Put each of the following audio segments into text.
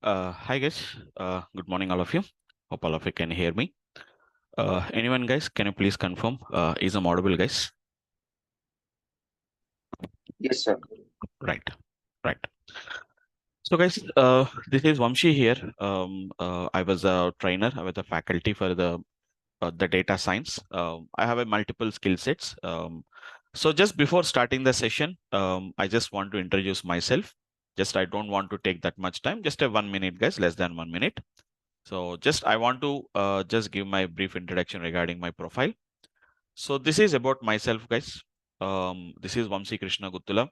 Hi guys. Good morning, all of you. Hope all of you can hear me. Anyone, guys? Can you please confirm? Is I'm audible, guys? Yes, sir. Right, right. So, guys, this is Vamshi here. I was a trainer. I was a faculty for the data science. I have a multiple skill sets. So, just before starting the session, I just want to introduce myself. Just I don't want to take that much time. Just a 1 minute, guys. Less than 1 minute. So just I want to just give my brief introduction regarding my profile. So this is about myself, guys. This is Vamsi Krishna Guttula,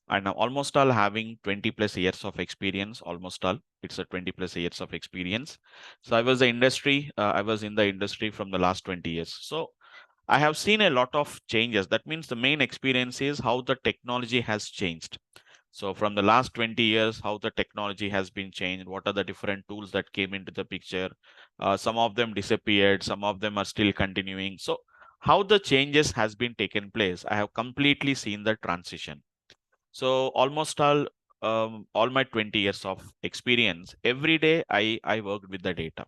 and I'm almost all having 20 plus years of experience. Almost all, it's a 20 plus years of experience. So I was in the industry from the last 20 years. So I have seen a lot of changes. That means the main experience is how the technology has changed. So from the last 20 years, how the technology has been changed, what are the different tools that came into the picture? Some of them disappeared, some of them are still continuing. So how the changes has been taken place, I have completely seen the transition. So almost all my 20 years of experience, every day I worked with the data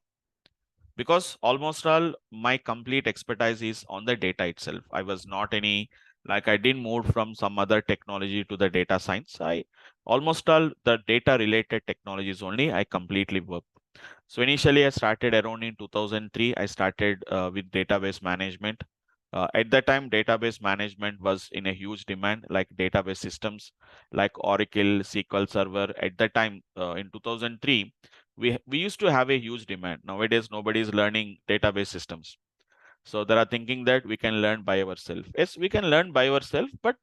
because almost all my complete expertise is on the data itself. I was not any like I didn't move from some other technology to the data science. I almost all the data related technologies only I completely work. So initially I started around in 2003. I started with database management. At that time, database management was in a huge demand, like database systems like Oracle, SQL Server. At that time, in 2003, we used to have a huge demand. Nowadays, nobody is learning database systems. So there are thinking that we can learn by ourselves. Yes, we can learn by ourselves, but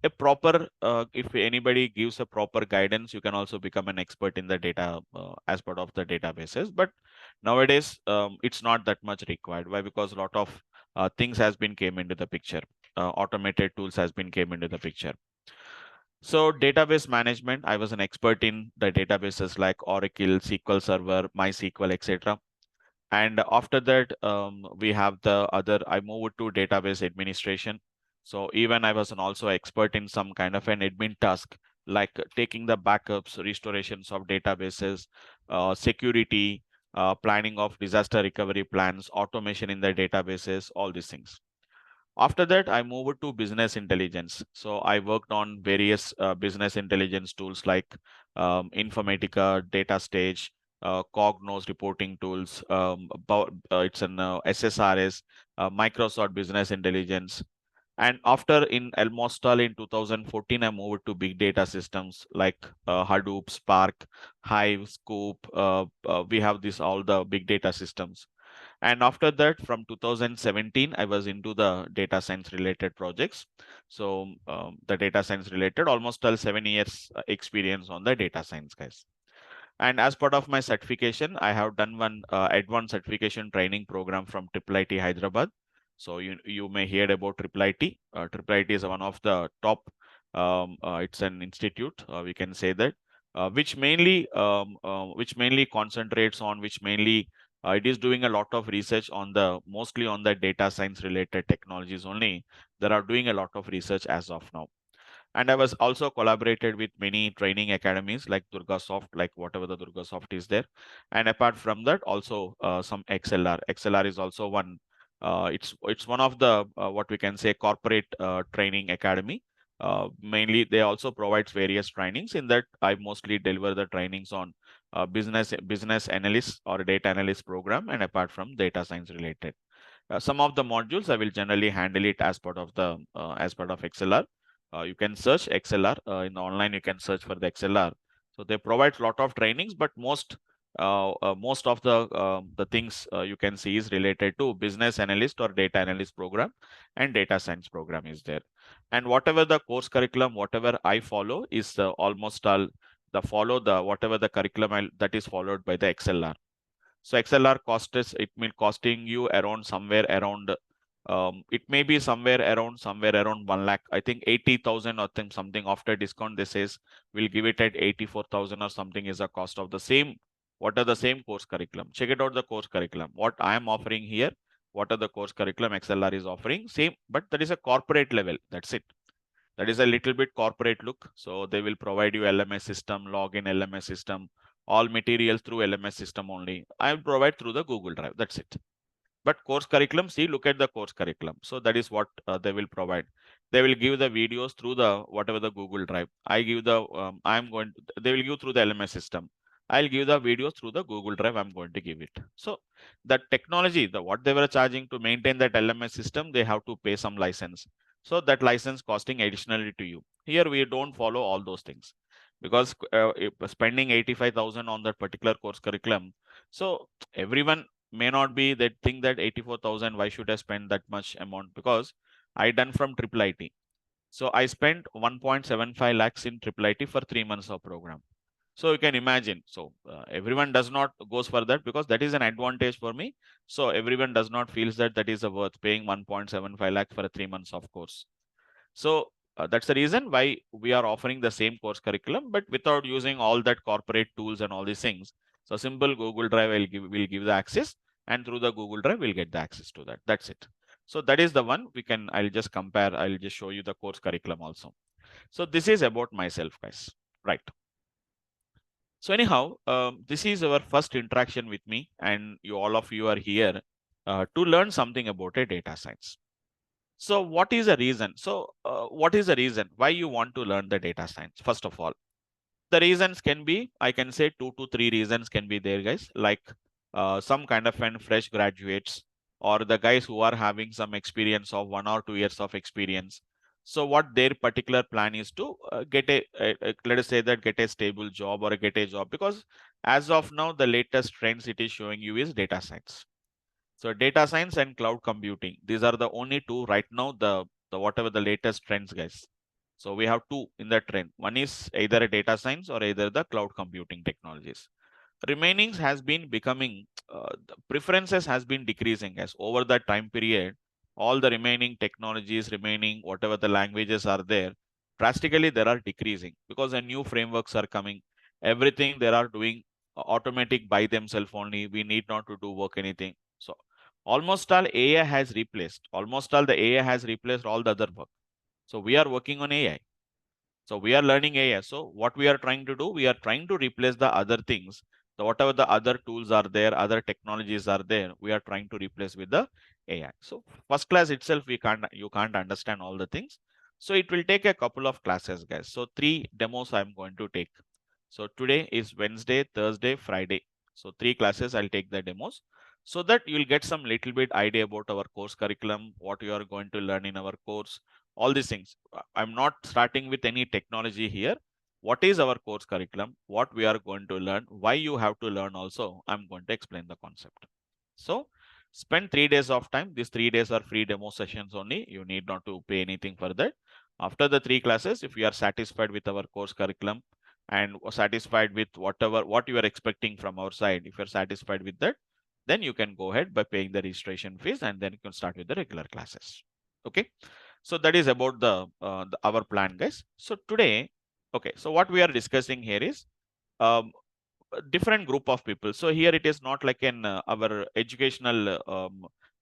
a proper, if anybody gives a proper guidance, you can also become an expert in the data as part of the databases. But nowadays, it's not that much required. Why? Because a lot of things has been came into the picture. Automated tools has been came into the picture. So database management, I was an expert in the databases like Oracle, SQL Server, MySQL, etc. And after that, we have the other, I moved to database administration. So even I was an also expert in some kind of an admin task, like taking the backups, restorations of databases, security, planning of disaster recovery plans, automation in the databases, all these things. After that, I moved to business intelligence. So I worked on various business intelligence tools like Informatica, Data Stage, Cognos reporting tools. It's an SSRS, Microsoft Business Intelligence. And after in almost all in 2014, I moved to big data systems like Hadoop, Spark, Hive, Scoop. We have this all the big data systems. And after that, from 2017, I was into the data science related projects. So the data science related, almost all 7 years experience on the data science, guys. And as part of my certification, I have done one advanced certification training program from IIIT Hyderabad. So you may hear about IIIT. IIIT is one of the top. It's an institute. We can say that, which mainly concentrates on, which mainly it is doing a lot of research on the mostly on the data science related technologies only. They are doing a lot of research as of now. And I was also collaborated with many training academies like DurgaSoft, like whatever the DurgaSoft is there. And apart from that, also some XLR. XLR is also one. It's one of the what we can say corporate training academy. Mainly, they also provides various trainings. In that, I mostly deliver the trainings on business analyst or data analyst program, and apart from data science related. Some of the modules I will generally handle it as part of the as part of XLR. You can search XLR in the online. You can search for the XLR. So they provide a lot of trainings, but most of the things you can see is related to business analyst or data analyst program, and data science program is there. And whatever the course curriculum, whatever I follow is almost all the follow the whatever the curriculum that is followed by the XLR. So XLR cost is it mean costing you around somewhere around it may be somewhere around 1 lakh. I think 80,000 or something after discount. This says we'll give it at 84,000 or something is the cost of the same. What are the same course curriculum? Check it out the course curriculum. What I am offering here. What are the course curriculum XLR is offering? Same, but that is a corporate level. That's it. That is a little bit corporate look. So they will provide you LMS system, login LMS system, all materials through LMS system only. I will provide through the Google Drive. That's it. But course curriculum, see, look at the course curriculum. So that is what they will provide. They will give the videos through the whatever the Google Drive. I give the they will give through the LMS system. I'll give the videos through the Google Drive. I'm going to give it. So the technology, the what they were charging to maintain that LMS system, they have to pay some license. So that license costing additionally to you. Here we don't follow all those things because spending 85,000 on that particular course curriculum. So everyone may not be that think that 84,000, why should I spend that much amount? Because I done from triple IT. So I spent 1.75 lakhs in triple IT for 3 months of program. So you can imagine. So everyone does not goes for that because that is an advantage for me. So everyone does not feels that that is a worth paying 1.75 lakh for a 3 months of course. So that's the reason why we are offering the same course curriculum, but without using all that corporate tools and all these things. So simple Google Drive will give the access, and through the Google Drive we'll get the access to that. That's it. So that is the one we can. I'll just compare. I'll just show you the course curriculum also. So this is about myself, guys. Right. So anyhow, this is our first interaction with me, and you all of you are here to learn something about a data science. So what is the reason? So what is the reason why you want to learn the data science? First of all, the reasons can be, I can say 2 to 3 reasons can be there, guys, like some kind of an fresh graduates or the guys who are having some experience of 1 or 2 years of experience. So what their particular plan is to get let us say that get a stable job or get a job, because as of now, the latest trends it is showing you is data science. So data science and cloud computing, these are the only two right now, the whatever the latest trends, guys. So we have two in the trend. One is either a data science or either the cloud computing technologies. Remainings has been becoming, the preferences has been decreasing as over the time period. All the remaining technologies, remaining whatever the languages are there, drastically they are decreasing because the new frameworks are coming. Everything they are doing automatic by themselves only. We need not to do work anything. So almost all AI has replaced. Almost all the AI has replaced all the other work. So we are working on AI. So we are learning AI. So what we are trying to do, we are trying to replace the other things. So whatever the other tools are there, other technologies are there, we are trying to replace with the AI. So first class itself, you can't understand all the things. So it will take a couple of classes, guys. So 3 demos I'm going to take. So today is Wednesday, Thursday, Friday. So 3 classes I'll take the demos so that you'll get some little bit idea about our course curriculum, what you are going to learn in our course, all these things. I'm not starting with any technology here. What is our course curriculum? What we are going to learn? Why you have to learn also? I'm going to explain the concept. So spend 3 days of time. These 3 days are free demo sessions only. You need not to pay anything for that. After the 3 classes, if you are satisfied with our course curriculum and satisfied with what you are expecting from our side, if you're satisfied with that, then you can go ahead by paying the registration fees and then you can start with the regular classes. Okay. So that is about our plan, guys. So today, okay, so what we are discussing here is a different group of people. So here it is not like an our educational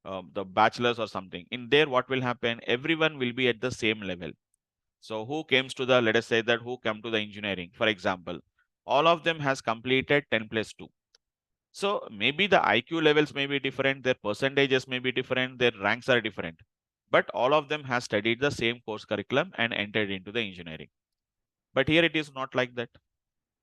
the bachelors or something. In there, what will happen? Everyone will be at the same level. So who comes to the, let us say that who come to the engineering, for example, all of them has completed 10+2. So maybe the IQ levels may be different, their percentages may be different, their ranks are different, but all of them has studied the same course curriculum and entered into the engineering. But here it is not like that.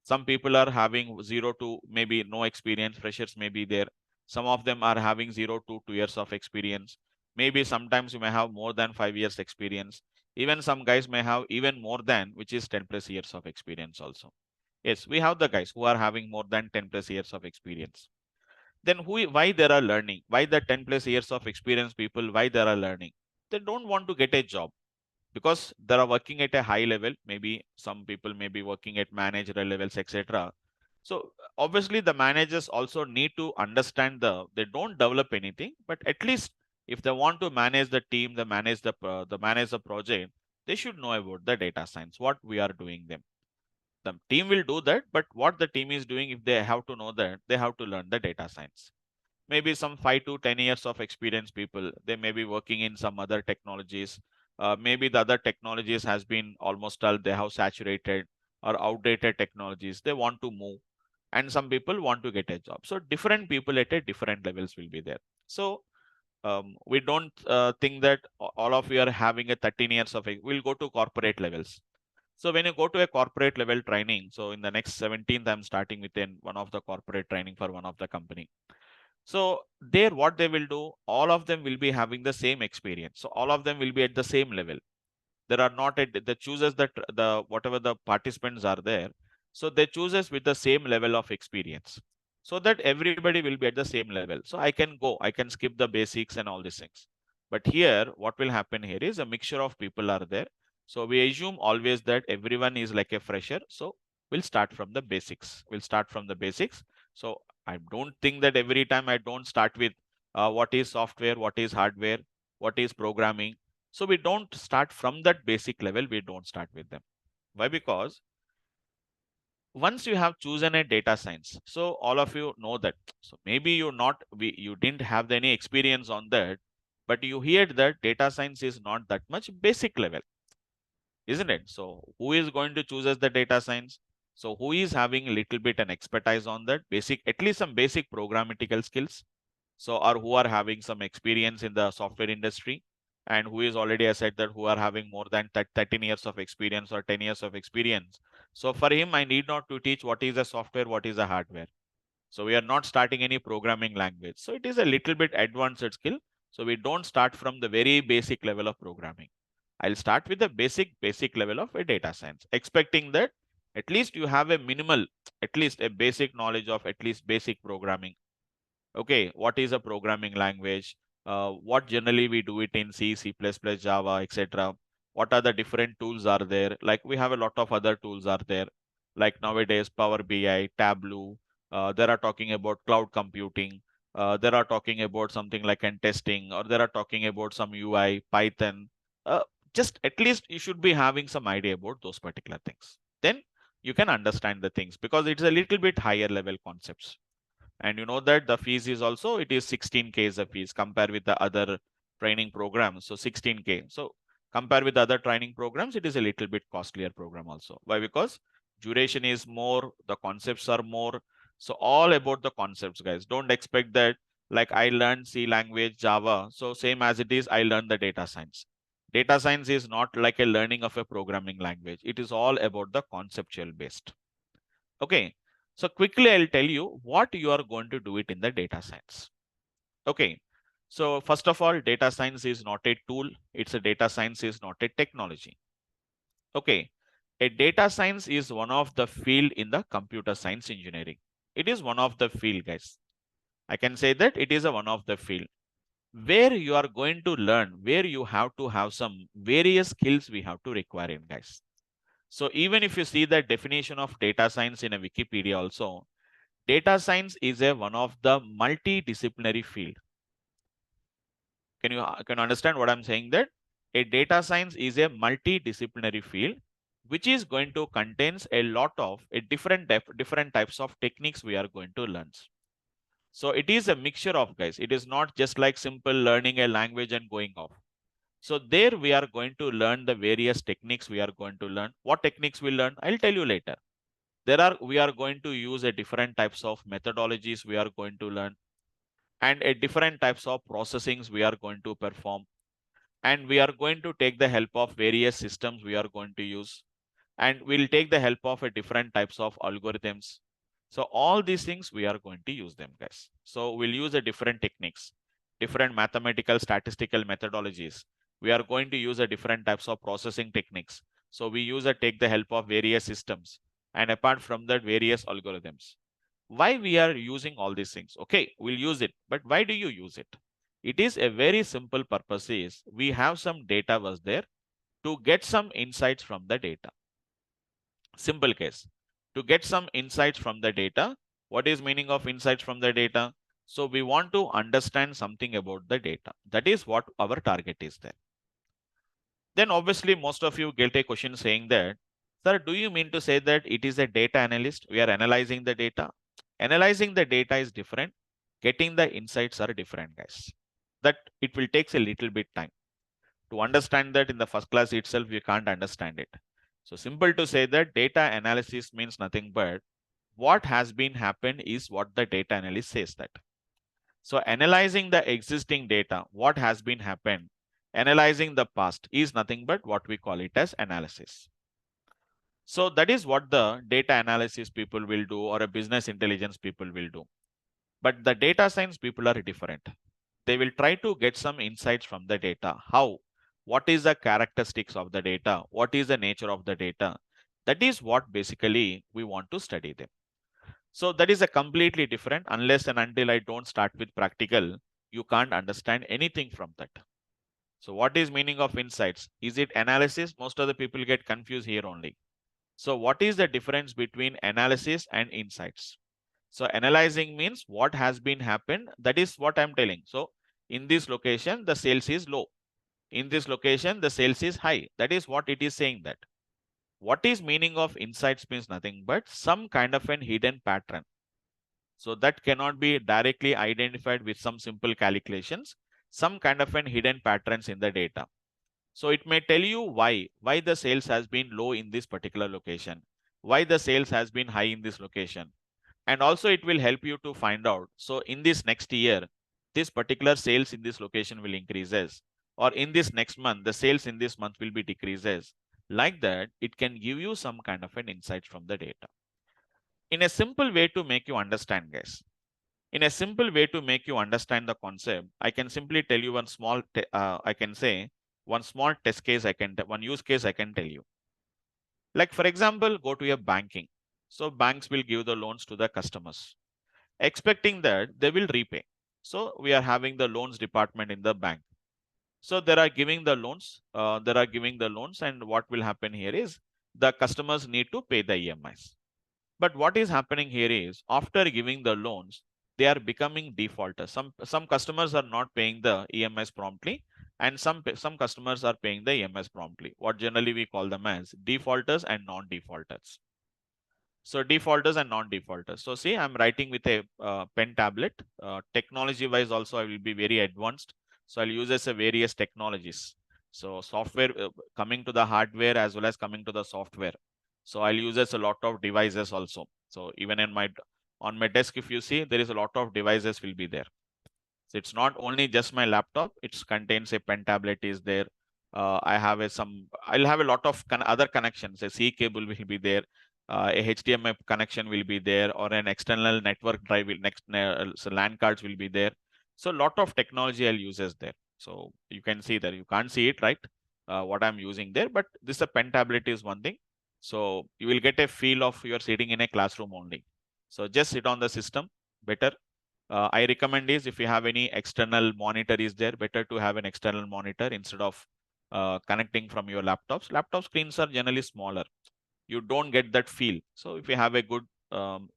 Some people are having 0 to maybe no experience, freshers may be there. Some of them are having 0 to 2 years of experience. Maybe sometimes you may have more than 5 years experience. Even some guys may have even more than, which is 10+years of experience also. Yes, we have the guys who are having more than 10+years of experience. Then why they are learning? Why the 10+years of experience people, why they are learning? They don't want to get a job because they are working at a high level. Maybe some people may be working at managerial levels, etc. So obviously the managers also need to understand they don't develop anything, but at least if they want to manage the team, they manage the manage the project, they should know about the data science, what we are doing them. The team will do that, but what the team is doing, if they have to know that, they have to learn the data science. Maybe some 5 to 10 years of experience people, they may be working in some other technologies. Maybe the other technologies has been almost all they have saturated or outdated technologies. They want to move. and some people want to get a job. So different people at a different levels will be there. So we don't think that all of you are having a 13 years of we'll go to corporate levels. So when you go to a corporate level training, so in the next 17th, I'm starting within one of the corporate training for one of the company. So there, what they will do, all of them will be having the same experience. So all of them will be at the same level. There are not at the chooses that the whatever the participants are there. So they chooses with the same level of experience, so that everybody will be at the same level. So I can skip the basics and all these things. But here, what will happen here is a mixture of people are there. So we assume always that everyone is like a fresher. So we'll start from the basics. We'll start from the basics. So I don't think that every time I don't start with what is software, what is hardware, what is programming. So we don't start from that basic level. We don't start with them. Why? Because once you have chosen a data science, so all of you know that. So maybe you didn't have any experience on that, but you hear that data science is not that much basic level, isn't it? So who is going to choose as the data science? So who is having a little bit an expertise on that basic, at least some basic programmatical skills? So or who are having some experience in the software industry, and who is already, I said that, who are having more than 13 years of experience or 10 years of experience. So for him, I need not to teach what is a software, what is a hardware. So we are not starting any programming language. So it is a little bit advanced skill. So we don't start from the very basic level of programming. I'll start with the basic level of a data science, expecting that at least you have a minimal, at least a basic knowledge of at least basic programming. Okay, what is a programming language? What generally we do it in C, C++, Java, etc. What are the different tools are there? Like we have a lot of other tools are there. Like nowadays, Power BI, Tableau. There are talking about cloud computing. There are talking about something like an testing, or there are talking about some UI, Python. Uh, just at least you should be having some idea about those particular things. Then you can understand the things because it's a little bit higher level concepts. And you know that the fees is also, it is 16K is a fees compared with the other training programs. So 16K. So compare with other training programs, it is a little bit costlier program also. Why? Because duration is more, the concepts are more. So all about the concepts, guys. Don't expect that like I learned C language, Java. So same as it is, I learned the data science. Data science is not like a learning of a programming language. It is all about the conceptual based. Okay. So quickly, I'll tell you what you are going to do it in the data science. Okay. So first of all, data science is not a tool. It's a data science is not a technology. Okay. A data science is one of the field in the computer science engineering. It is one of the field, guys. I can say that it is a one of the field where you are going to learn, where you have to have some various skills we have to require in, guys. So even if you see the definition of data science in a Wikipedia also, data science is a one of the multidisciplinary field. Can you understand what I'm saying? That a data science is a multidisciplinary field, which is going to contains a lot of a different types of techniques we are going to learn. So it is a mixture of, guys. It is not just like simple learning a language and going off. So there we are going to learn the various techniques we are going to learn. What techniques we learn, I'll tell you later. We are going to use a different types of methodologies we are going to learn, and a different types of processings we are going to perform, and we are going to take the help of various systems we are going to use, and we'll take the help of a different types of algorithms. So all these things we are going to use them, guys. So we'll use a different techniques, different mathematical statistical methodologies. We are going to use a different types of processing techniques. So we use a take the help of various systems, and apart from that, various algorithms. Why we are using all these things? Okay, we'll use it, but why do you use it? It is a very simple purpose is we have some data was there to get some insights from the data. Simple case. To get some insights from the data. What is meaning of insights from the data? So we want to understand something about the data. That is what our target is there. Then obviously most of you get a question saying that, sir, do you mean to say that it is a data analyst? We are analyzing the data. Analyzing the data is different. Getting the insights are different, guys. That it will take a little bit time. To understand that in the first class itself, we can't understand it. So simple to say that data analysis means nothing but what has been happened is what the data analyst says that. So analyzing the existing data, what has been happened, analyzing the past is nothing but what we call it as analysis. So that is what the data analysis people will do, or a business intelligence people will do. But the data science people are different. They will try to get some insights from the data. How? What is the characteristics of the data? What is the nature of the data? That is what basically we want to study them. So that is a completely different. Unless and until I don't start with practical, you can't understand anything from that. So what is meaning of insights? Is it analysis? Most of the people get confused here only. So what is the difference between analysis and insights? So analyzing means what has been happened. That is what I'm telling. So in this location, the sales is low. In this location, the sales is high. That is what it is saying that. What is meaning of insights means nothing but some kind of an hidden pattern. So that cannot be directly identified with some simple calculations, some kind of an hidden patterns in the data. So it may tell you why the sales has been low in this particular location, why the sales has been high in this location. And also it will help you to find out. So in this next year, this particular sales in this location will increases, or in this next month, the sales in this month will be decreases. Like that, it can give you some kind of an insight from the data. In a simple way to make you understand, guys. In a simple way to make you understand the concept, I can simply tell you one small, I can say one small test case, one use case I can tell you. Like for example, go to a banking. So banks will give the loans to the customers, expecting that they will repay. So we are having the loans department in the bank. So they are giving the loans, and what will happen here is the customers need to pay the EMIs. But what is happening here is after giving the loans, they are becoming defaulters. Some customers are not paying the EMIs promptly, and some customers are paying the EMIs promptly. What generally we call them as defaulters and non-defaulters. So defaulters and non-defaulters. So see, I'm writing with a pen tablet. Technology-wise also, I will be very advanced. So I'll use as a various technologies. So software coming to the hardware as well as coming to the software. So I'll use as a lot of devices also. So even on my desk, if you see, there is a lot of devices will be there. So it's not only just my laptop. It contains a pen tablet is there. I'll have a lot of other connections. A C cable will be there. A HDMI connection will be there, or an external network drive so LAN cards will be there. So a lot of technology I'll use as there. So you can see that you can't see it, right? What I'm using there, but this a pen tablet is one thing. So you will get a feel of you're sitting in a classroom only. So just sit on the system better. I recommend is if you have any external monitor is there, better to have an external monitor instead of connecting from your laptops. Laptop screens are generally smaller. You don't get that feel. So if you have a good,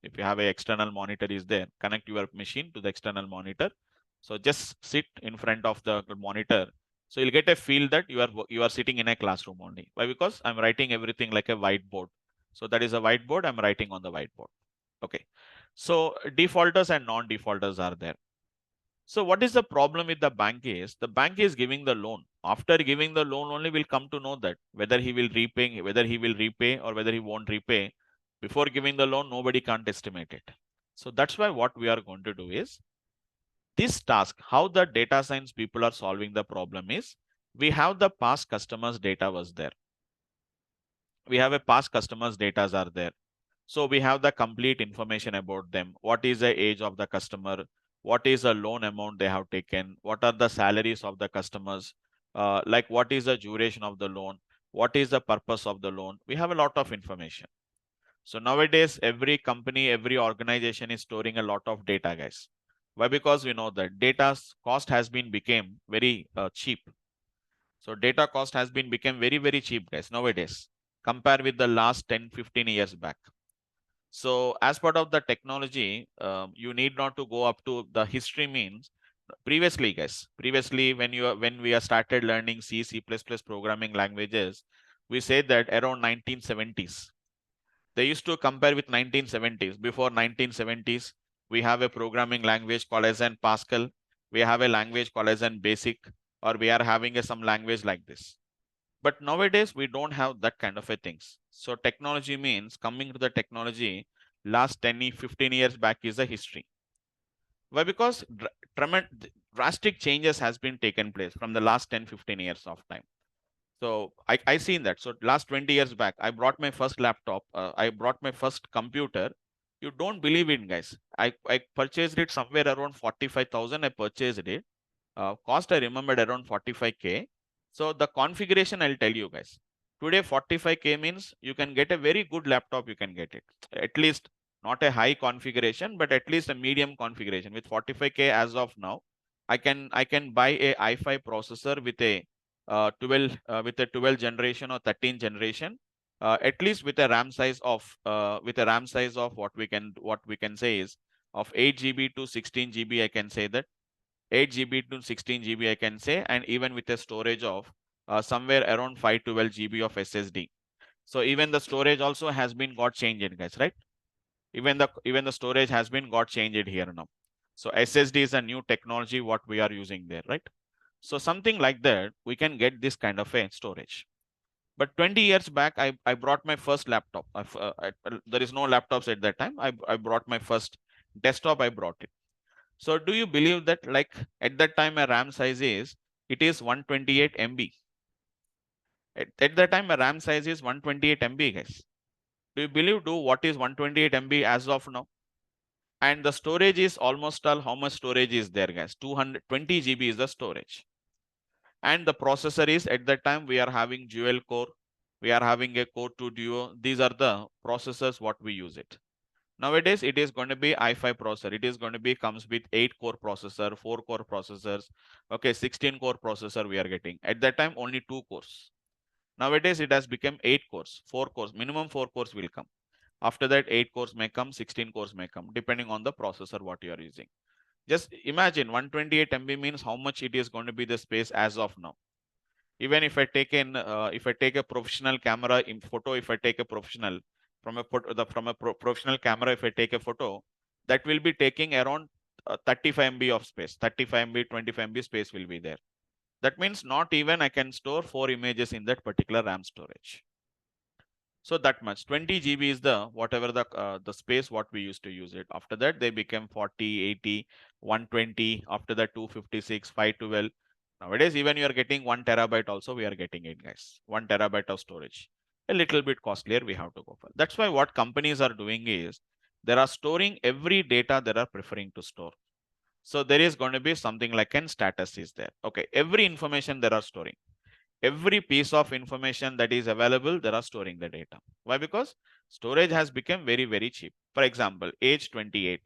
if you have a external monitor is there, connect your machine to the external monitor. So just sit in front of the monitor. So you'll get a feel that you are sitting in a classroom only. Why? Because I'm writing everything like a whiteboard. So that is a whiteboard. I'm writing on the whiteboard. Okay. So defaulters and non-defaulters are there. So what is the problem with the bank is the bank is giving the loan. After giving the loan only we'll come to know that whether he will repay or whether he won't repay. Before giving the loan, nobody can't estimate it. So that's why what we are going to do is this task, how the data science people are solving the problem is we have the past customers data was there. We have a past customers data are there. So we have the complete information about them. What is the age of the customer? What is the loan amount they have taken? What are the salaries of the customers? Like what is the duration of the loan? What is the purpose of the loan? We have a lot of information. So nowadays, every company, every organization is storing a lot of data, guys. Why? Because we know that data's cost has been became very cheap. So data cost has been become very, very cheap, guys, nowadays, compared with the last 10, 15 years back. So as part of the technology, you need not to go up to the history means previously, guys. Previously, when we are started learning C, C++ programming languages, we said that around 1970s. They used to compare with 1970s. Before 1970s, we have a programming language called as an Pascal. We have a language called as an Basic, or we are having some language like this. But nowadays, we don't have that kind of a things. So technology means coming to the technology, Last 10, 15 years back is a history. Why? Because drastic changes has been taken place from the last 10, 15 years of time. So I seen that. So last 20 years back, I brought my first laptop. I brought my first computer. You don't believe it, guys. I purchased it somewhere around 45,000. I purchased it. Cost I remembered around 45K. So the configuration I'll tell you guys. Today 45K means you can get a very good laptop. You can get it. At least not a high configuration, but at least a medium configuration. With 45K as of now, I can buy a i5 processor with a 12 generation or 13 generation, at least with a RAM size of what we can say is of 8 GB to 16 GB. I can say that 8 GB to 16 GB I can say, and even with a storage of somewhere around 512 GB of SSD. So even the storage also has been got changed, guys, right? Even the storage has been got changed here now. So SSD is a new technology what we are using there, right? So something like that, we can get this kind of a storage. But 20 years back, I brought my first laptop. There is no laptops at that time. I brought my first desktop. I brought it. So do you believe that like at that time a RAM size is it is 128 MB. At that time a RAM size is 128 MB, guys. Do you believe what is 128 MB as of now? And the storage is almost all how much storage is there, guys? 220 GB is the storage. And the processor is at that time we are having dual core. We are having a core 2 duo. These are the processors what we use it. Nowadays, it is going to be i5 processor. It is going to be comes with 8 core processor, 4 core processors. Okay, 16 core processor we are getting. At that time, only 2 cores. Nowadays, it has become 8 cores, 4 cores. Minimum 4 cores will come. After that, 8 cores may come, 16 cores may come, depending on the processor what you are using. Just imagine 128 MB means how much it is going to be the space as of now. Even if I take a professional camera in photo, if I take a professional professional camera, if I take a photo, that will be taking around 35 MB of space, 35 MB, 25 MB space will be there. That means not even I can store 4 images in that particular RAM storage. So that much 20 GB is the whatever the space what we used to use it. After that they became 40, 80, 120. After that 256, 512. Nowadays even you are getting 1 TB also we are getting it, guys. 1 TB of storage. A little bit costlier we have to go for. That's why what companies are doing is they are storing every data they are preferring to store. So there is going to be something like an status is there. Okay, every information they are storing. Every piece of information that is available, they are storing the data. Why? Because storage has become very, very cheap. For example, age 28,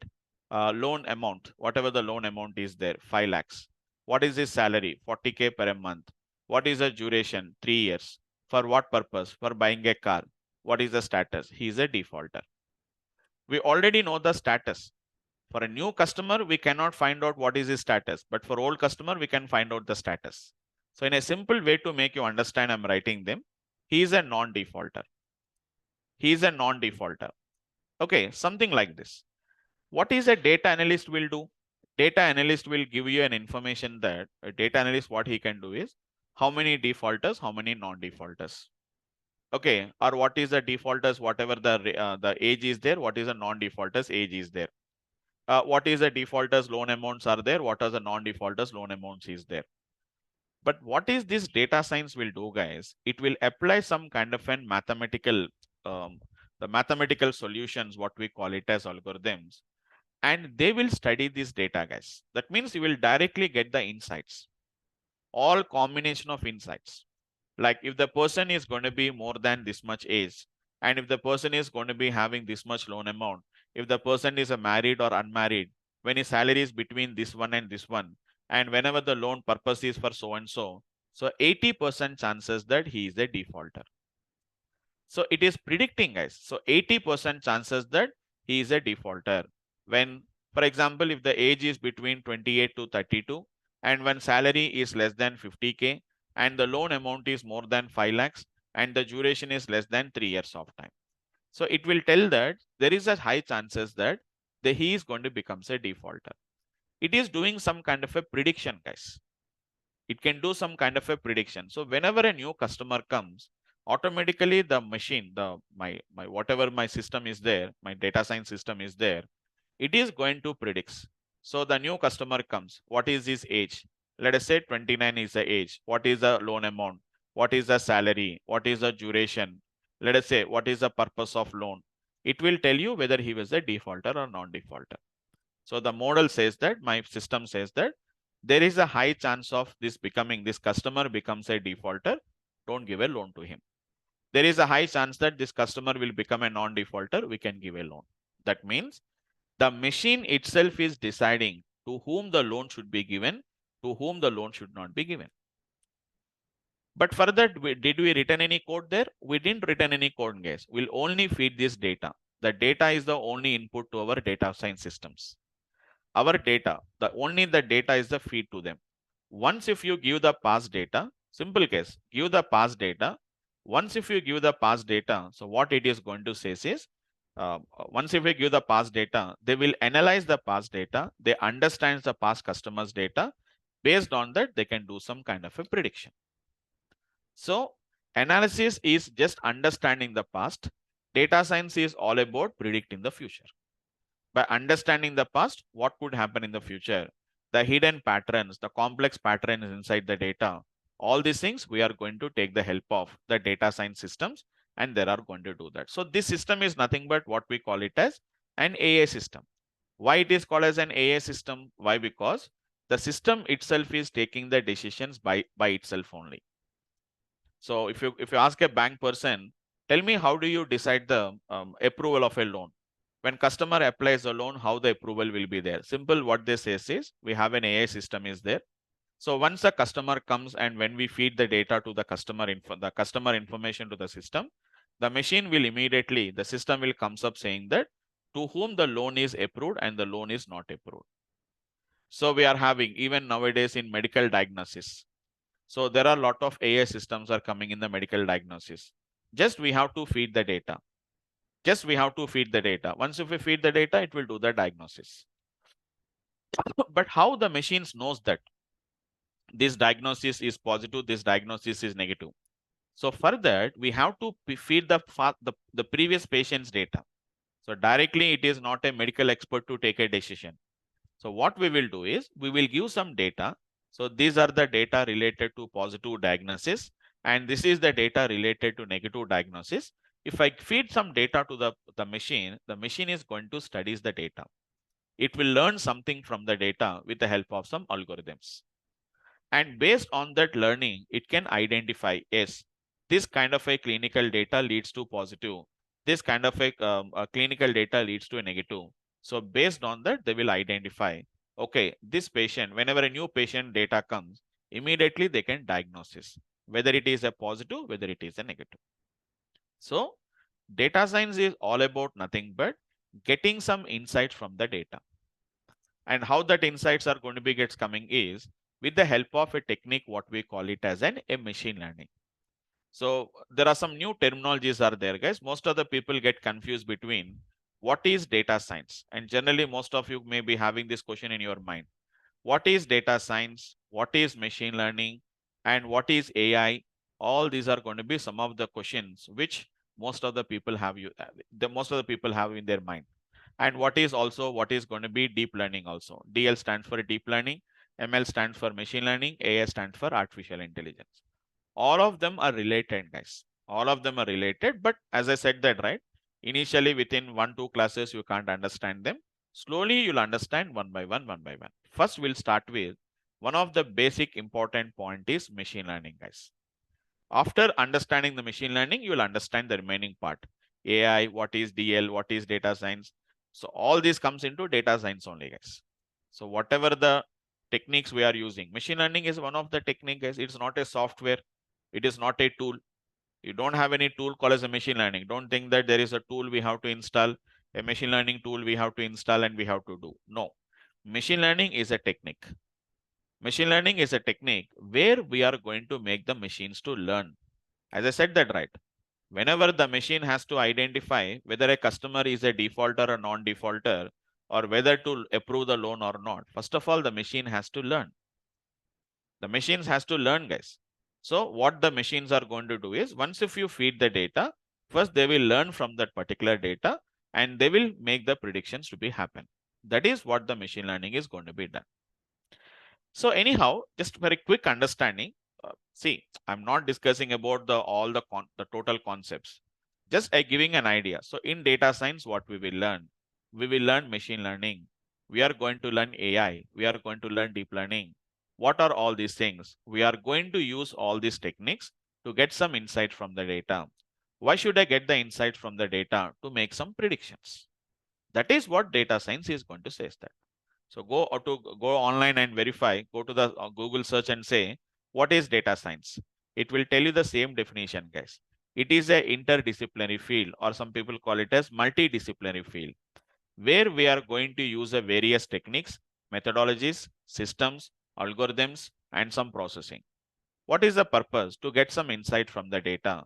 loan amount, whatever the loan amount is there, 5 lakhs. What is his salary? 40K per month. What is the duration? 3 years. For what purpose? For buying a car. What is the status? He is a defaulter. We already know the status. For a new customer, we cannot find out what is his status. But for old customer, we can find out the status. So in a simple way to make you understand, I'm writing them. He is a non-defaulter. He is a non-defaulter. Okay, something like this. What is a data analyst will do? Data analyst will give you an information that a data analyst, what he can do is how many defaulters, how many non-defaulters. Okay, or what is the defaulters, whatever the age is there, what is the non-defaulters age is there. What is the defaulters loan amounts are there, what are the non-defaulters loan amounts is there. But what is this data science will do, guys? It will apply some kind of an the mathematical solutions, what we call it as algorithms, and they will study this data, guys. That means you will directly get the insights, all combination of insights. Like if the person is going to be more than this much age, and if the person is going to be having this much loan amount, if the person is a married or unmarried, when his salary is between this one and this one, and whenever the loan purpose is for so and so, so 80% chances that he is a defaulter. So it is predicting, guys. So 80% chances that he is a defaulter. When, for example, if the age is between 28 to 32, and when salary is less than 50K, and the loan amount is more than 5 lakhs, and the duration is less than 3 years of time. So it will tell that there is a high chances that he is going to become a defaulter. It is doing some kind of a prediction, guys. It can do some kind of a prediction. So whenever a new customer comes, automatically the machine, my whatever my system is there, my data science system is there, it is going to predict. So the new customer comes. What is his age? Let us say 29 is the age. What is the loan amount? What is the salary? What is the duration? Let us say what is the purpose of loan? It will tell you whether he was a defaulter or non-defaulter. So the model says that, my system says that there is a high chance of this customer becomes a defaulter. Don't give a loan to him. There is a high chance that this customer will become a non-defaulter. We can give a loan. That means the machine itself is deciding to whom the loan should be given, to whom the loan should not be given. But for that, did we written any code there? We didn't written any code, guys. We'll only feed this data. The data is the only input to our data science systems. Our data, the data is the feed to them. Once if you give the past data, simple case, give the past data. Once if you give the past data, so what it is going to say is, once if we give the past data, they will analyze the past data. They understand the past customers data. Based on that, they can do some kind of a prediction. So analysis is just understanding the past. Data science is all about predicting the future. By understanding the past, what could happen in the future, the hidden patterns, the complex patterns inside the data, all these things we are going to take the help of the data science systems, and they are going to do that. So this system is nothing but what we call it as an AI system. Why it is called as an AI system? Why? Because the system itself is taking the decisions by itself only. So if you ask a bank person, tell me how do you decide the approval of a loan? When customer applies a loan, how the approval will be there? Simple, what they say is, we have an AI system is there. So once a customer comes and when we feed the data to the customer information to the system, the machine will immediately, the system will comes up saying that to whom the loan is approved and the loan is not approved. So we are having even nowadays in medical diagnosis. So there are a lot of AI systems are coming in the medical diagnosis. Just we have to feed the data. Just we have to feed the data. Once if we feed the data, it will do the diagnosis. But how the machines knows that this diagnosis is positive, this diagnosis is negative? So for that, we have to feed the previous patient's data. So directly, it is not a medical expert to take a decision. So what we will do is, we will give some data. So these are the data related to positive diagnosis, and this is the data related to negative diagnosis. If I feed some data to the machine is going to study the data. It will learn something from the data with the help of some algorithms. And based on that learning, it can identify, yes, this kind of a clinical data leads to positive. This kind of a clinical data leads to a negative. So based on that, they will identify, okay, this patient, whenever a new patient data comes, immediately they can diagnose whether it is a positive, whether it is a negative. So data science is all about nothing but getting some insights from the data. And how that insights are going to be gets coming is with the help of a technique, what we call it as a machine learning. So there are some new terminologies are there, guys. Most of the people get confused between what is data science. And generally, most of you may be having this question in your mind. What is data science? What is machine learning? And what is AI? All these are going to be some of the questions which most of the people have in their mind. And what is going to be deep learning also. DL stands for deep learning, ML stands for machine learning, AI stands for artificial intelligence. All of them are related, guys. All of them are related, but as I said that, right? Initially, within 1-2 classes, you can't understand them. Slowly, you'll understand one by one. First, we'll start with one of the basic important point is machine learning, guys. After understanding the machine learning, you will understand the remaining part. AI, what is DL, what is data science. So all this comes into data science only, guys. So whatever the techniques we are using, machine learning is one of the techniques, guys. It's not a software. It is not a tool. You don't have any tool called as a machine learning. Don't think that there is a tool we have to install, a machine learning tool we have to install and we have to do. No. Machine learning is a technique. Machine learning is a technique where we are going to make the machines to learn. As I said that, right? Whenever the machine has to identify whether a customer is a defaulter or non-defaulter, or whether to approve the loan or not, first of all, the machine has to learn. The machines has to learn, guys. So what the machines are going to do is, once if you feed the data, first they will learn from that particular data and they will make the predictions to be happen. That is what the machine learning is going to be done. So anyhow, just very quick understanding. See, I'm not discussing about the total concepts. Just giving an idea. So in data science, what we will learn? We will learn machine learning. We are going to learn AI. We are going to learn deep learning. What are all these things? We are going to use all these techniques to get some insight from the data. Why should I get the insight from the data? To make some predictions. That is what data science is going to say. That. So go online and verify, go to the Google search and say, what is data science? It will tell you the same definition, guys. It is a interdisciplinary field, or some people call it as multidisciplinary field, where we are going to use a various techniques, methodologies, systems, algorithms, and some processing. What is the purpose? To get some insight from the data,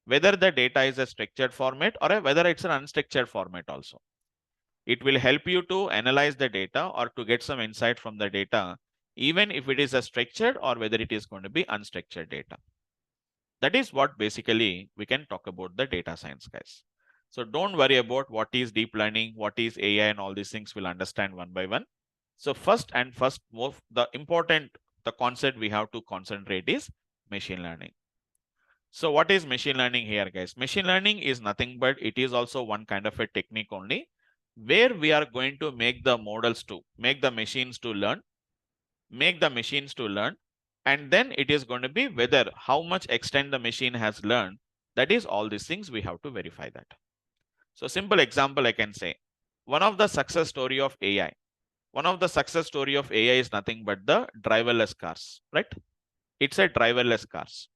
whether the data is a structured format or whether it's an unstructured format also. It will help you to analyze the data or to get some insight from the data, even if it is a structured or whether it is going to be unstructured data. That is what basically we can talk about the data science, guys. So don't worry about what is deep learning, what is AI, and all these things we'll understand one by one. So first, the concept we have to concentrate is machine learning. So what is machine learning here, guys? Machine learning is nothing but it is also one kind of a technique only, where we are going to make the models to make the machines to learn, and then it is going to be whether how much extent the machine has learned. That is all these things we have to verify that. So simple example I can say, one of the success story of AI is nothing but the driverless cars, right? It's a driverless cars.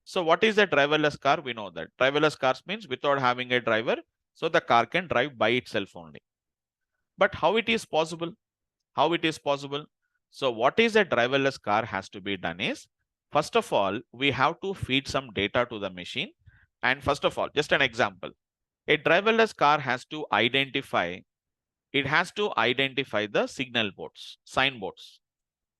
So what is a driverless car? We know that driverless cars means without having a driver, so the car can drive by itself only. But how it is possible? So what is a driverless car has to be done is, first of all, we have to feed some data to the machine. And first of all, just an example, a driverless car has to identify the signal boards, signboards.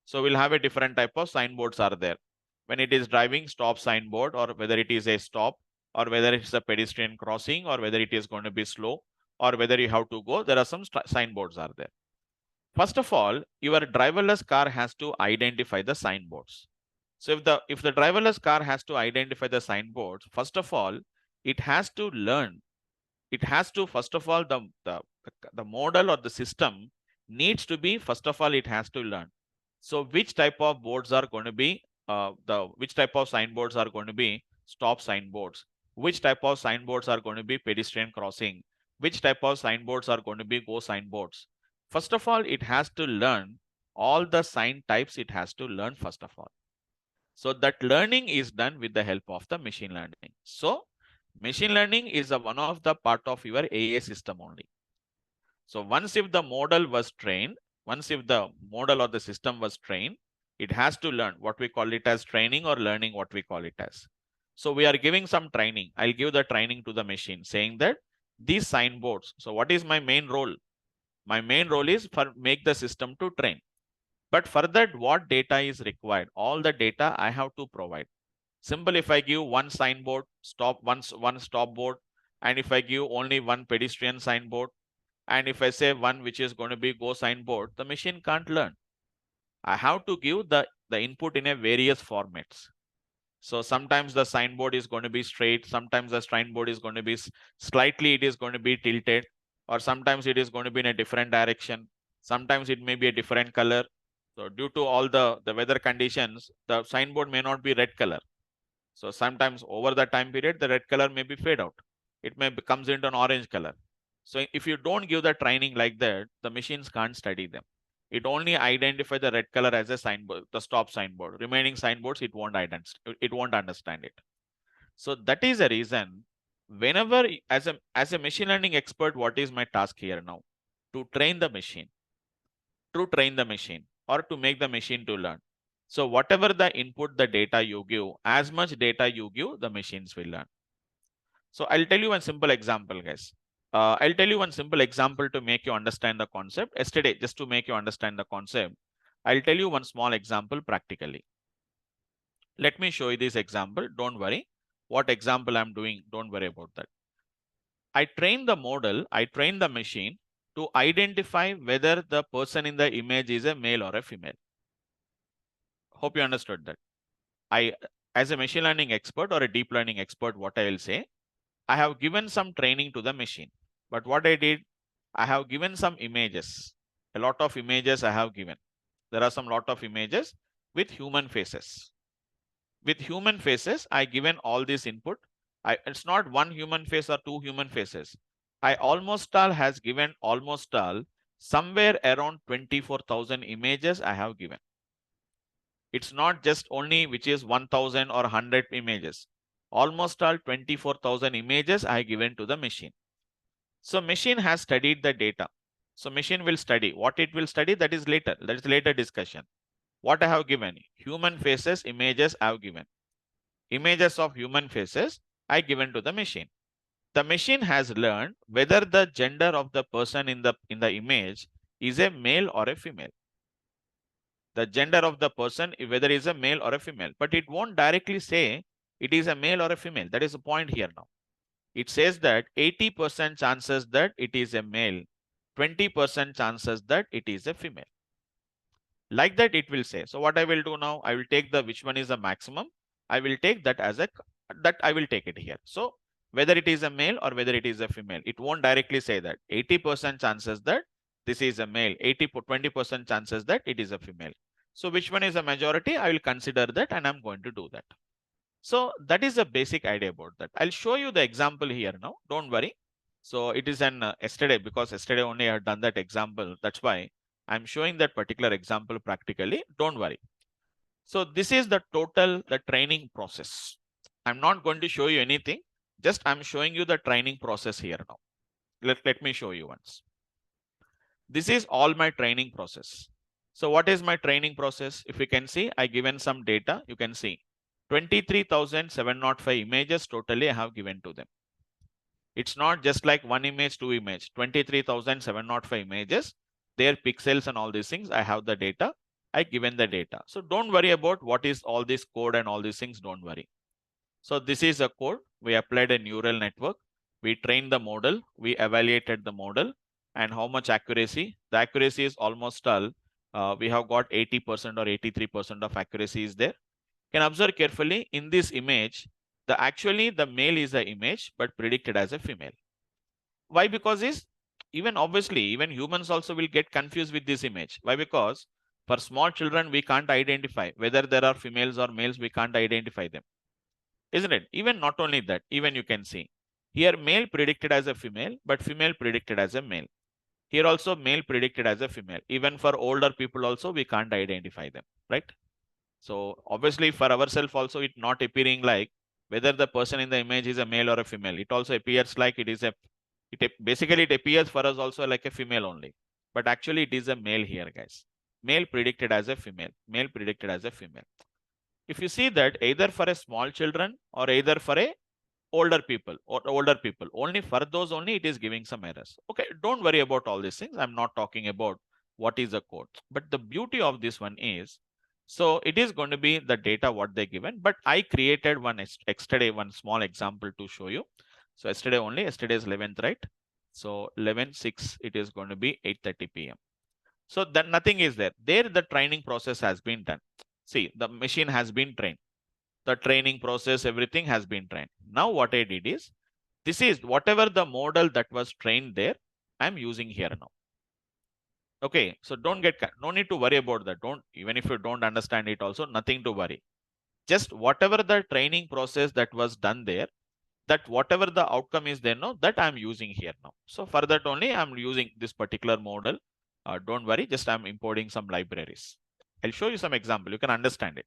So we'll have a different type of signboards are there. When it is driving, stop signboard, or whether it is a stop, or whether it's a pedestrian crossing, or whether it is going to be slow, or whether you have to go, there are some signboards are there. First of all, your driverless car has to identify the signboards. So if the driverless car has to identify the signboards, first of all, it has to learn. It has to, first of all, the model or the system needs to be, first of all, it has to learn. So which type of boards are going to be, which type of signboards are going to be stop signboards? Which type of signboards are going to be pedestrian crossing? Which type of signboards are going to be go signboards? First of all, it has to learn all the sign types. It has to learn first of all. So that learning is done with the help of the machine learning. So machine learning is one of the part of your AI system only. So once if the model was trained, once if the model or the system was trained, it has to learn what we call it as training or learning, what we call it as. So we are giving some training. I'll give the training to the machine saying that these signboards. So what is my main role? My main role is for make the system to train. But for that, what data is required? All the data I have to provide. Simple, if I give one signboard, one stop board, and if I give only one pedestrian signboard, and if I say one which is going to be go signboard, the machine can't learn. I have to give the input in a various formats. So sometimes the signboard is going to be straight, sometimes the signboard is going to be slightly, it is going to be tilted, or sometimes it is going to be in a different direction. Sometimes it may be a different color. So due to all the weather conditions, the signboard may not be red color. So sometimes over the time period, the red color may be fade out. It may comes into an orange color. So if you don't give the training like that, the machines can't study them. It only identify the red color as a signboard, the stop signboard. Remaining signboards, it won't understand it. So that is the reason, whenever as a machine learning expert, what is my task here now? To train the machine, or to make the machine to learn. So whatever the input, the data you give, as much data you give, the machines will learn. So I'll tell you one simple example, guys. I'll tell you one simple example to make you understand the concept. Yesterday, just to make you understand the concept, I'll tell you one small example practically. Let me show you this example. Don't worry. What example I'm doing, don't worry about that. I train the model, I train the machine to identify whether the person in the image is a male or a female. Hope you understood that. I, as a machine learning expert or a deep learning expert, what I will say, I have given some training to the machine. But what I did, I have given some images. A lot of images I have given. There are some lot of images with human faces. With human faces, I given all this input. It's not one human face or two human faces. I almost all has given almost all somewhere around 24,000 images I have given. It's not just only which is 1,000 or 100 images. Almost all 24,000 images I given to the machine. So machine has studied the data. So machine will study. What it will study, that is later. That is later discussion. What I have given? Human faces images I have given. Images of human faces I given to the machine. The machine has learned whether the gender of the person in the image is a male or a female. The gender of the person, whether is a male or a female, but it won't directly say it is a male or a female. That is the point here now. It says that 80% chances that it is a male, 20% chances that it is a female. Like that it will say. So what I will do now, I will take the which one is the maximum. I will take that as a, that I will take it here. So whether it is a male or whether it is a female, it won't directly say that. 80% chances that this is a male, 20% chances that it is a female. So which one is a majority? I will consider that and I'm going to do that. So that is the basic idea about that. I'll show you the example here now. Don't worry. So it is an yesterday, because yesterday only I had done that example. That's why I'm showing that particular example practically. Don't worry. So this is the total, the training process. I'm not going to show you anything. Just I'm showing you the training process here now. Let me show you once. This is all my training process. So what is my training process? If you can see, I given some data. You can see 23,705 images totally I have given to them. It's not just like one image, two image, 23,705 images, their pixels and all these things. I have the data. I given the data. So don't worry about what is all this code and all these things. Don't worry. So this is a code. We applied a neural network. We trained the model. We evaluated the model and how much accuracy. The accuracy is almost all. We have got 80% or 83% of accuracy is there. You can observe carefully in this image, actually the male is the image, but predicted as a female. Why? Because is even obviously even humans also will get confused with this image. Why? Because for small children we can't identify whether there are females or males. We can't identify them, isn't it? Even not only that, even you can see here male predicted as a female, but female predicted as a male. Here also male predicted as a female. Even for older people also we can't identify them, right? So obviously for ourselves also it not appearing like whether the person in the image is a male or a female. It also appears like it is a, basically it appears for us also like a female only, but actually it is a male here, guys. Male predicted as a female, male predicted as a female. If you see that either for a small children or either for a older people, only for those only it is giving some errors. Okay, don't worry about all these things. I'm not talking about what is the code, but the beauty of this one is, so it is going to be the data what they given, but I created one yesterday, one small example to show you. So yesterday only, yesterday is 11th, right? So 11/6, it is going to be 8:30 p.m. So that nothing is there. There the training process has been done. See, the machine has been trained. The training process, everything has been trained. Now what I did is, this is whatever the model that was trained there, I'm using here now. Okay, so don't get, no need to worry about that. Don't, even if you don't understand it also, nothing to worry. Just whatever the training process that was done there, that whatever the outcome is there now, that I'm using here now. So for that only I'm using this particular model. Don't worry, just I'm importing some libraries. I'll show you some example. You can understand it.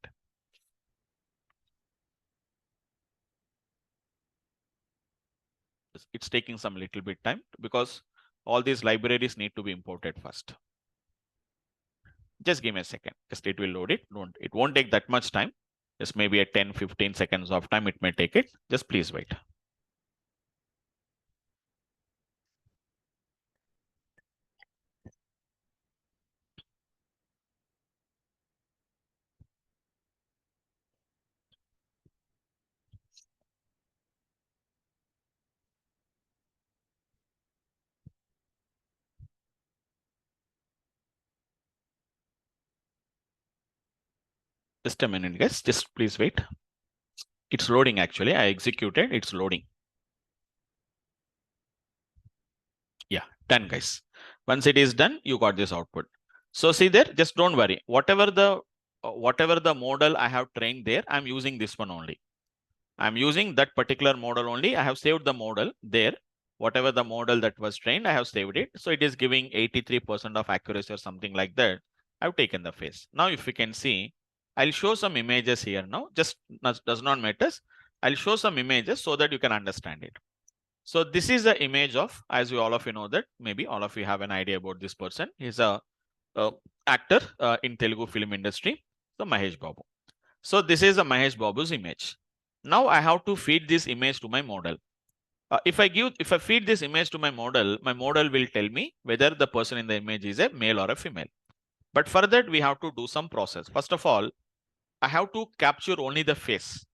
It's taking some little bit time because all these libraries need to be imported first. Just give me a second. Just it will load it. It won't take that much time. Just maybe a 10-15 seconds of time it may take it. Just please wait. Just a minute, guys. Just please wait. It's loading actually. I executed. It's loading. Yeah, done, guys. Once it is done, you got this output. So see there, just don't worry. Whatever the model I have trained there, I'm using this one only. I'm using that particular model only. I have saved the model there. Whatever the model that was trained, I have saved it. So it is giving 83% of accuracy or something like that. I've taken the face. Now, if you can see, I'll show some images here now. Just does not matter. I'll show some images so that you can understand it. So this is the image of, as you all of you know that, maybe all of you have an idea about this person. He's a actor in Telugu film industry. So Mahesh Babu. So this is a Mahesh Babu's image. Now I have to feed this image to my model. If I feed this image to my model will tell me whether the person in the image is a male or a female. But for that, we have to do some process. First of all, I have to capture only the face.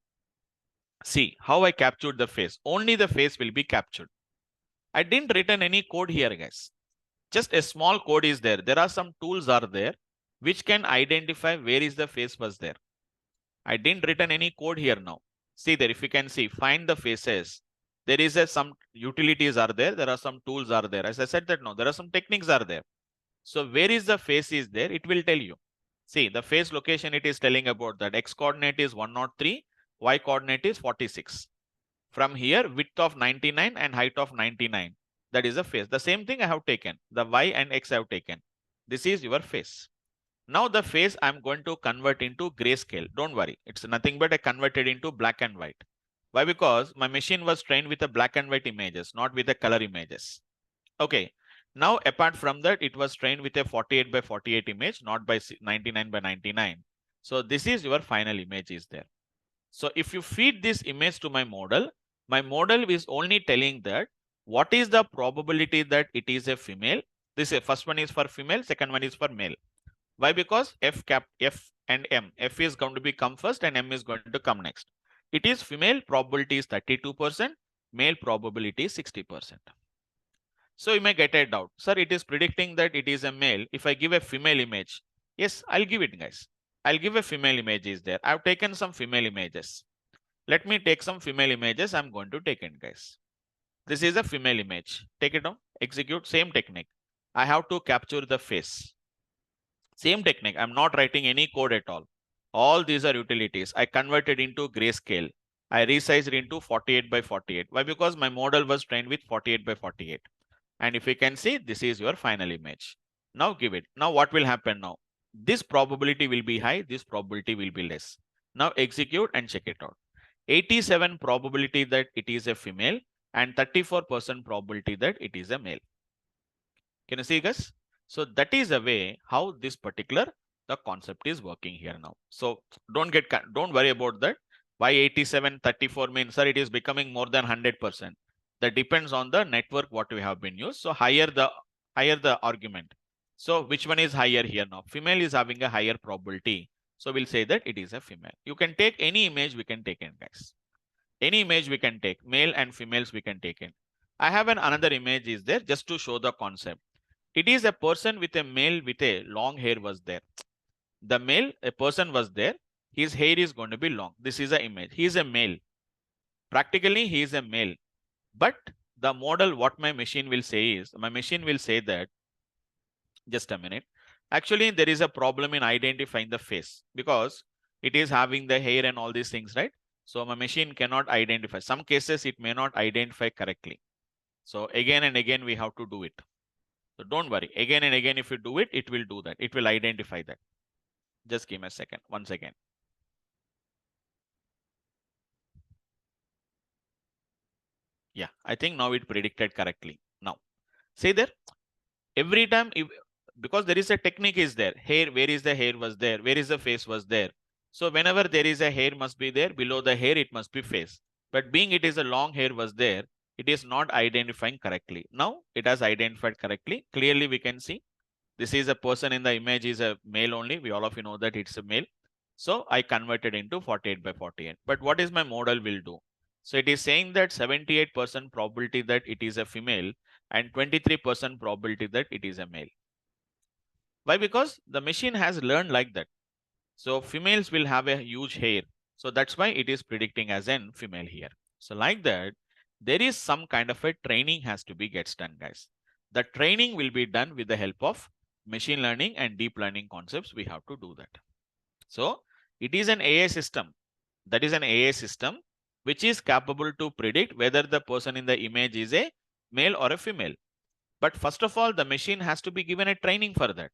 See how I captured the face. Only the face will be captured. I didn't written any code here, guys. Just a small code is there. There are some tools are there which can identify where is the face was there. I didn't written any code here now. See there, if you can see, find the faces. There is some utilities are there. There are some tools are there. As I said that no, there are some techniques are there. So where is the face is there? It will tell you. See the face location, it is telling about that. X coordinate is 103, Y coordinate is 46. From here, width of 99 and height of 99. That is a face. The same thing I have taken. The Y and X I have taken. This is your face. Now the face I'm going to convert into grayscale. Don't worry. It's nothing but I converted into black and white. Why? Because my machine was trained with the black and white images, not with the color images. Okay. Now, apart from that, it was trained with a 48 by 48 image, not by 99 by 99. So this is your final image is there. So if you feed this image to my model is only telling that what is the probability that it is a female. This first one is for female, second one is for male. Why? Because F and M. F is going to be come first and M is going to come next. It is female, probability is 32%, male probability is 60%. So you may get a doubt. Sir, it is predicting that it is a male. If I give a female image, yes, I'll give it, guys. I'll give a female image is there. I've taken some female images. Let me take some female images. I'm going to take it, guys. This is a female image. Take it down, execute, same technique. I have to capture the face. Same technique. I'm not writing any code at all. All these are utilities. I converted into grayscale. I resized into 48 by 48. Why? Because my model was trained with 48 by 48. And if you can see, this is your final image. Now give it. Now what will happen now? This probability will be high. This probability will be less. Now execute and check it out. 87 probability that it is a female and 34% probability that it is a male. Can you see, guys? So that is a way how this particular the concept is working here now. So don't worry about that. Why 87, 34 means, sir, it is becoming more than 100%. That depends on the network what we have been used. So higher the argument. So which one is higher here now? Female is having a higher probability. So we'll say that it is a female. You can take any image we can take in, guys. Any image we can take, male and females we can take in. I have another image is there just to show the concept. It is a person with a male with a long hair was there. The male, a person was there. His hair is going to be long. This is an image. He is a male. Practically, he is a male. But the model, what my machine will say is, my machine will say that, just a minute. Actually, there is a problem in identifying the face because it is having the hair and all these things, right? So my machine cannot identify. Some cases, it may not identify correctly. So again and again, we have to do it. So don't worry. Again and again, if you do it, it will do that. It will identify that. Just give me a second. Once again. Yeah, I think now it predicted correctly. Now, see there, every time, because there is a technique is there. Hair, where is the hair was there? Where is the face was there? So whenever there is a hair must be there, below the hair, it must be face. But being it is a long hair was there, it is not identifying correctly. Now it has identified correctly. Clearly we can see this is a person in the image is a male only. We all of you know that it's a male. So I converted into 48 by 48. But what is my model will do? So it is saying that 78% probability that it is a female and 23% probability that it is a male. Why? Because the machine has learned like that. So females will have a huge hair. So that's why it is predicting as an female here. So like that, there is some kind of a training has to be gets done, guys. The training will be done with the help of machine learning and deep learning concepts. We have to do that. So it is an AI system. That is an AI system which is capable to predict whether the person in the image is a male or a female. But first of all, the machine has to be given a training for that.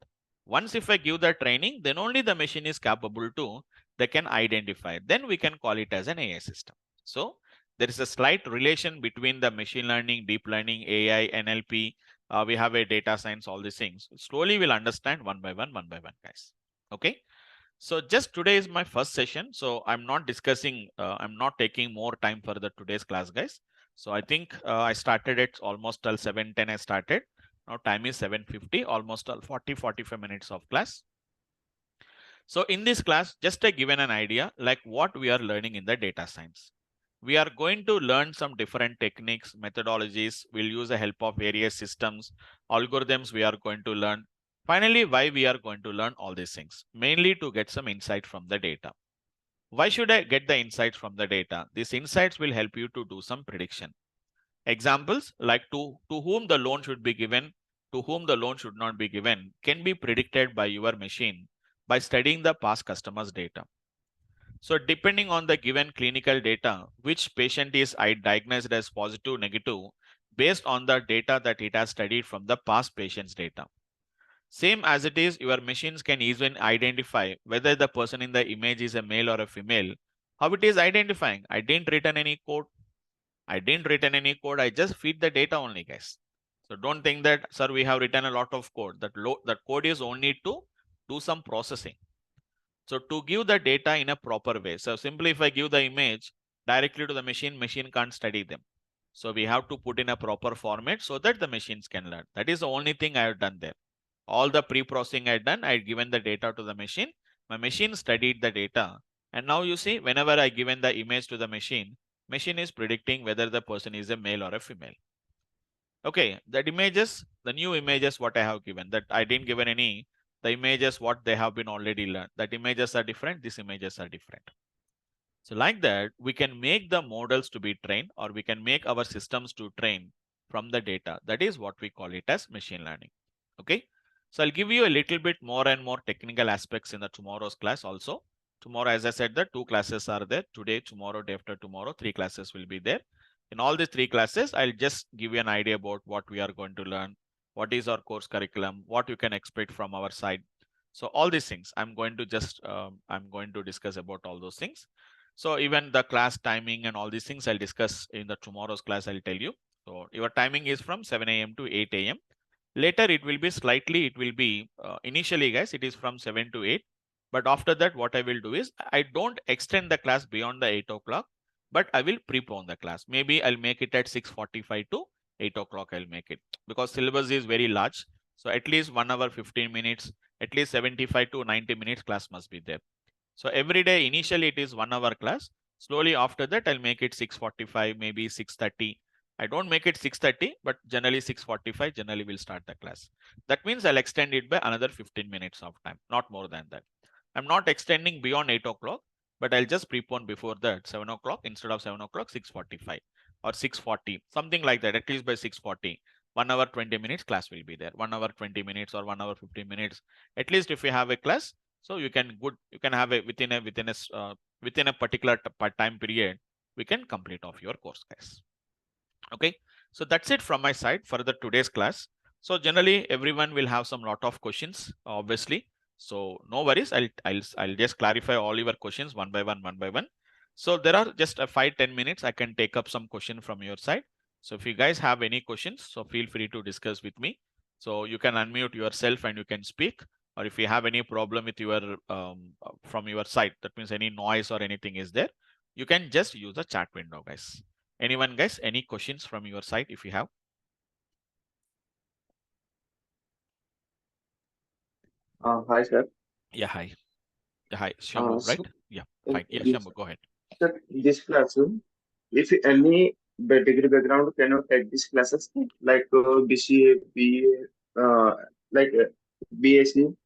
Once if I give the training, then only the machine is capable to, they can identify. Then we can call it as an AI system. So there is a slight relation between the machine learning, deep learning, AI, NLP. We have a data science, all these things. Slowly we'll understand one by one, guys. Okay. So just today is my first session. So I'm not discussing, I'm not taking more time for the today's class, guys. So I think I started it almost till 7:10 I started. Now time is 7:50, almost 45 minutes of class. So in this class, just to given an idea, like what we are learning in the data science. We are going to learn some different techniques, methodologies. We'll use the help of various systems, algorithms we are going to learn. Finally, why we are going to learn all these things, mainly to get some insight from the data. Why should I get the insights from the data? These insights will help you to do some prediction. Examples like to whom the loan should be given, to whom the loan should not be given, can be predicted by your machine by studying the past customers' data. So depending on the given clinical data, which patient is diagnosed as positive, negative, based on the data that it has studied from the past patient's data. Same as it is, your machines can even identify whether the person in the image is a male or a female. How it is identifying? I didn't written any code. I just feed the data only, guys. So don't think that, sir, we have written a lot of code. That code is only to do some processing. So to give the data in a proper way. So simply if I give the image directly to the machine, machine can't study them. So we have to put in a proper format so that the machines can learn. That is the only thing I have done there. All the pre-processing I had done, I had given the data to the machine. My machine studied the data. And now you see, whenever I given the image to the machine, machine is predicting whether the person is a male or a female. Okay, that images, the new images what I have given, that I didn't given any, the images what they have been already learned. That images are different, these images are different. So like that, we can make the models to be trained, or we can make our systems to train from the data. That is what we call it as machine learning. Okay. So I'll give you a little bit more and more technical aspects in the tomorrow's class also. Tomorrow, as I said, the 2 classes are there. Today, tomorrow, day after tomorrow, 3 classes will be there. In all these 3 classes, I'll just give you an idea about what we are going to learn, what is our course curriculum, what you can expect from our side. So all these things, I'm going to discuss about all those things. So even the class timing and all these things I'll discuss in the tomorrow's class, I'll tell you. So your timing is from 7 a.m. to 8 a.m. Later it will be initially, guys, it is from 7 to 8. But after that, what I will do is I don't extend the class beyond the 8 o'clock, but I will prepone the class. Maybe I'll make it at 6:45 to 8 o'clock. I'll make it because syllabus is very large. So at least 1 hour, 15 minutes, at least 75 to 90 minutes class must be there. So every day, initially it is 1 hour class. Slowly after that, I'll make it 6:45, maybe 6:30. I don't make it 6:30, but generally 6:45, generally we'll start the class. That means I'll extend it by another 15 minutes of time, not more than that. I'm not extending beyond 8 o'clock, but I'll just prepone before that 7 o'clock, instead of 7 o'clock, 6:45 or 6:40, something like that, at least by 6:40. 1 hour, 20 minutes class will be there. 1 hour, 20 minutes or 1 hour, 15 minutes. At least if you have a class, so you can have a within a particular time period, we can complete off your course, guys. Okay, so that's it from my side for the today's class. So generally everyone will have some lot of questions, obviously. So no worries, I'll just clarify all your questions one by one. So there are just 5-10 minutes I can take up some question from your side. So if you guys have any questions, so feel free to discuss with me. So you can unmute yourself and you can speak, or if you have any problem with your from your side, that means any noise or anything is there, you can just use the chat window, guys. Anyone, guys, any questions from your side if you have? Hi, sir. Yeah, hi. Hi, Uh, Shambhu, right? so, Yeah, uh, fine. Yeah, yes, Shambhu, go ahead. sir, this classroom, if any degree background cannot take these classes, like BCA, BA, like BSc.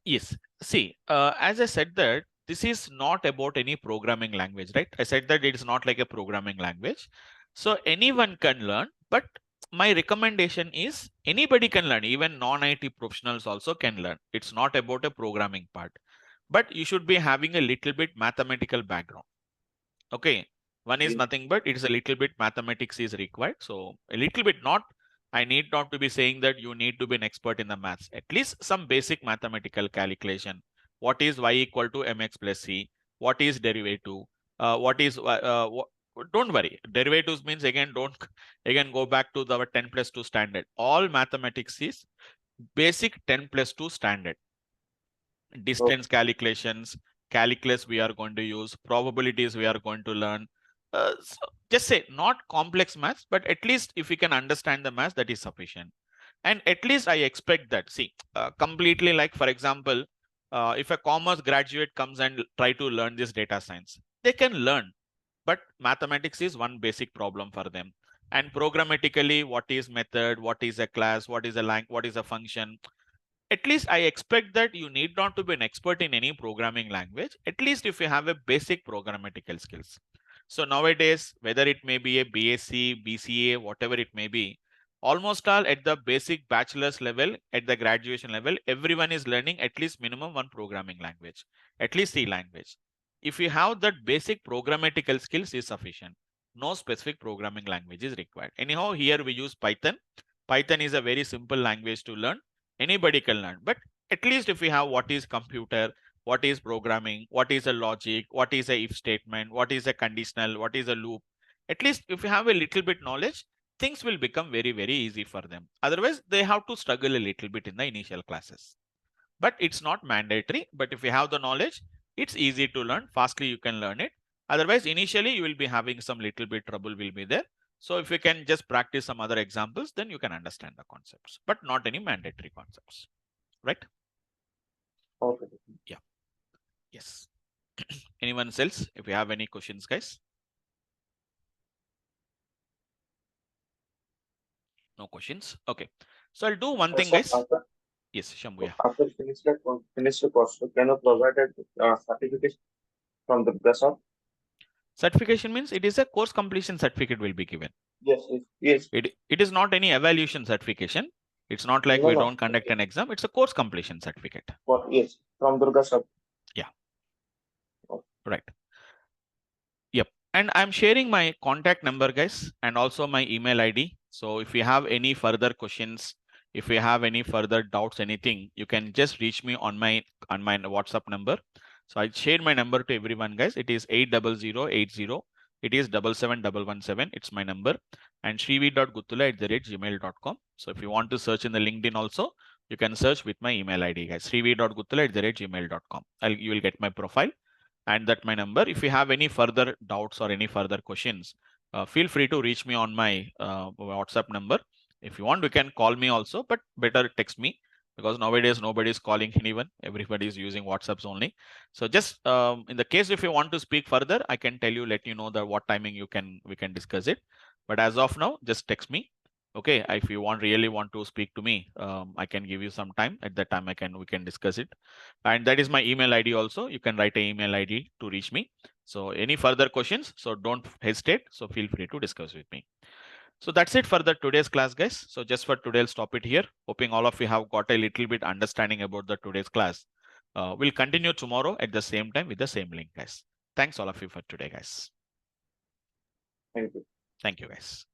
Yes. See, as I said that this is not about any programming language, right? I said that it is not like a programming language. So anyone can learn, but my recommendation is anybody can learn, even non-IT professionals also can learn. It's not about a programming part, but you should be having a little bit mathematical background. Okay. One is Yes. nothing but it is a little bit mathematics is required. So a little bit, not, I need not to be saying that you need to be an expert in the maths, at least some basic mathematical calculation. What is y equal to mx plus c? What is derivative? What is, don't worry. Derivatives means again, don't again go back to the 10 plus 2 standard. All mathematics is basic 10 plus 2 standard. Distance calculations, calculus we are going to use, probabilities we are going to learn. So just say not complex maths, but at least if we can understand the maths, that is sufficient. And at least I expect that, see, completely like, for example, if a commerce graduate comes and try to learn this data science, they can learn, but mathematics is one basic problem for them. And programmatically, what is method, what is a class, what is a lang, what is a function, at least I expect that you need not to be an expert in any programming language, at least if you have a basic programmatical skills. So nowadays, whether it may be a BSc, BCA, whatever it may be, almost all at the basic bachelor's level, at the graduation level, everyone is learning at least minimum one programming language, at least C language. If you have that basic programmatical skills is sufficient. No specific programming language is required. Anyhow, here we use Python. Python is a very simple language to learn. Anybody can learn, but at least if we have what is computer, what is programming, what is a logic, what is a if statement, what is a conditional, what is a loop, at least if you have a little bit knowledge, things will become very, very easy for them. Otherwise, they have to struggle a little bit in the initial classes. But it's not mandatory. But if you have the knowledge, it's easy to learn. Fastly, you can learn it. Otherwise, initially, you will be having some little bit trouble will be there. So if you can just practice some other examples, then you can understand the concepts, but not any mandatory concepts, right? Okay. Yeah. Yes. Anyone else? If you have any questions, guys? No questions. Okay. So I'll do one thing, So guys. Yes, Shambhu. Yeah. after finish the course, so can you provide a certificate from the DURGASOFT? Certification means it is a course completion certificate will be given. Yes, yes. It is not any evaluation certification. It's not like No, we no. don't conduct an exam. It's a course completion certificate. Yes, from DURGASOFT. Yeah. Okay. Right. Yep. And I'm sharing my contact number, guys, and also my email ID. So if you have any further questions, if you have any further doubts, anything, you can just reach me on my WhatsApp number. So I shared my number to everyone, guys. It is 80080. It is 77117. It's my number. And srivi.guttula@gmail.com. So if you want to search in the LinkedIn also, you can search with my email ID, guys. srivi.guttula@gmail.com. You will get my profile and that my number. If you have any further doubts or any further questions, feel free to reach me on my WhatsApp number. If you want, you can call me also, but better text me because nowadays nobody is calling anyone. Everybody is using WhatsApps only. So just in the case if you want to speak further, I can tell you, let you know that what timing we can discuss it. But as of now, just text me. Okay, if you really want to speak to me, I can give you some time. At that time, we can discuss it. And that is my email ID also. You can write an email ID to reach me. So any further questions, so don't hesitate. So feel free to discuss with me. So that's it for the today's class, guys. So just for today, I'll stop it here. Hoping all of you have got a little bit understanding about the today's class. We'll continue tomorrow at the same time with the same link, guys. Thanks all of you for today, guys. Thank you. Thank you, guys.